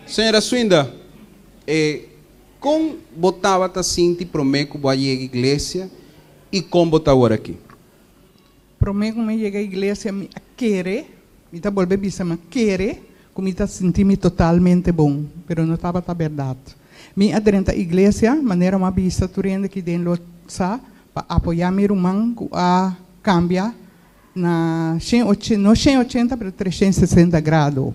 Senhora Swinda, como botava assim de prometo que vai chegar à igreja e como botava aqui? Prometo me chegar à igreja, me querer, me tá volver bisa, me querer, como tá sentir-me totalmente bom, pero não estava a verdade. Me adrenta a igreja, maneira uma bisa, turenda que den lotsa, para apoiar meu irmão a cambiar na 180 para 360 graus.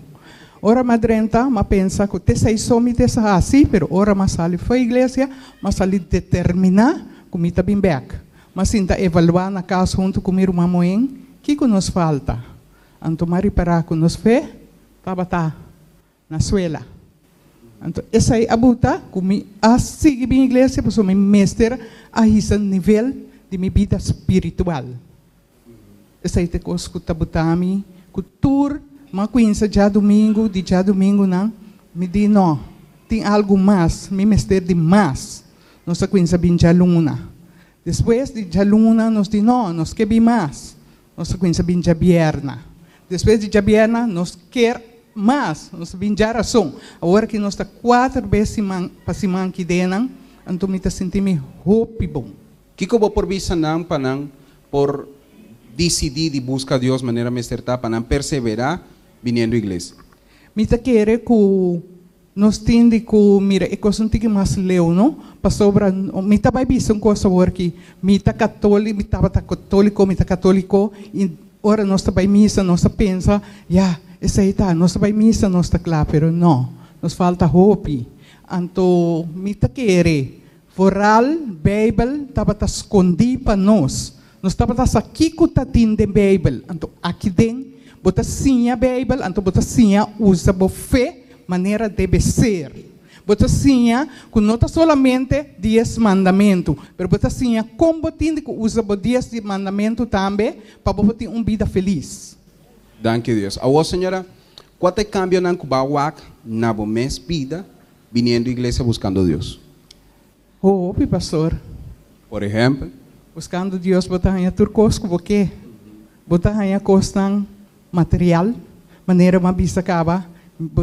Ora madrenta, ma pensa que te sei somi te sa assim, pero ora ma sali foi igreja, ma sali determinar como está bem back. Mas sinta evaluar na casa junto com meu irmão moen, que nos falta. Anto mari para com nos fé, tá na suela. Anto essa aí abuta, como a seguir bem igreja, porque me mestre a esse nível de minha vida espiritual. Essa aí te coisa que tabutami, cultura. Mas quinta dia domingo não, me diz não, tem algo mais, me mestre de mais. Nossa quinta bem dia luna. Depois de dia luna, nos diz não, nós quer bem mais. Nossa quinta bem dia bierna. Depois de dia bierna, nós quer mais, nós bem dia razão. Agora que nós está 4 vezes para semana que denam, então me está sentindo hope bom. Que como por visa não para não por decidir de buscar Deus de maneira mais certa para não perseverar vindo à igreja. Mita querer que nós tende que mira é coisa que mais leu, não? Para sobra, mita vai ver uma coisa que mita católico, mita católico e ora nós vai missa, nós pensa, essa aí tá, nós vai missa, nós tá claro, pero não, nos falta hope. Então mita querer, foral, Bíblia, tava escondido para nós. Nós tava aqui com a tinta Bíblia, então aqui dentro bota sim a Bíblia, então bota sim a usa a fé, maneira deve ser. Bota sim a, que não está solamente 10 mandamentos, mas bota sim a como tem que usa os 10 mandamentos também, para ter uma vida feliz. Danke Deus. A você, senhora, qual é o cambio na Cubawak na minha vida, vindo à igreja buscando Deus? Oh, pastor. Por exemplo? Buscando Deus, bota a turcos, porque bota a costa material, maneira uma bisa acaba,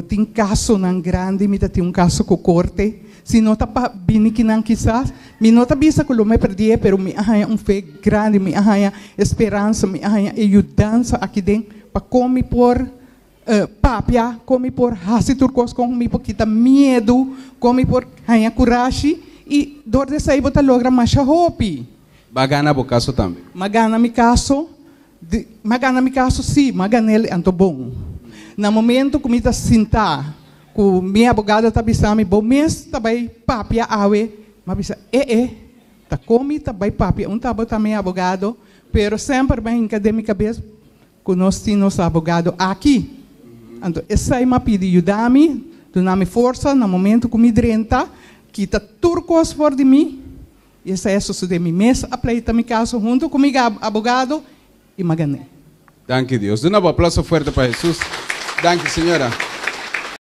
tem caso não grande, me tem caso com corte, se não tá para bini que não quizás, me não tá bisa que lo me perdi, pero me arranha fé grande, me arranha esperança, me arranha ajudança aqui dentro, para comer por papia, comer por hasi turcos, comer por kita medo, comer por arranha coragem e dor de sair bota logra mais hope. Magana o caso também. Magana mi caso sim, magana ele anto bom. No momento que me está sentar, que minha abogada está bisami, bom mês tá vai papia awe, mas bisa tá comi tá vai papia, tá bota minha abogado, pero sempre bem acadêmica vez que nós temos abogado aqui. Então essa é uma pedi ajudar-me, dar-me força no momento que me drenta, que tá turcos fora de mim. E essa é suceder me mês, apleita mi caso junto comigo abogado e magané. Danke Deus. Dê um aplauso forte para Jesus. Danke, senhora.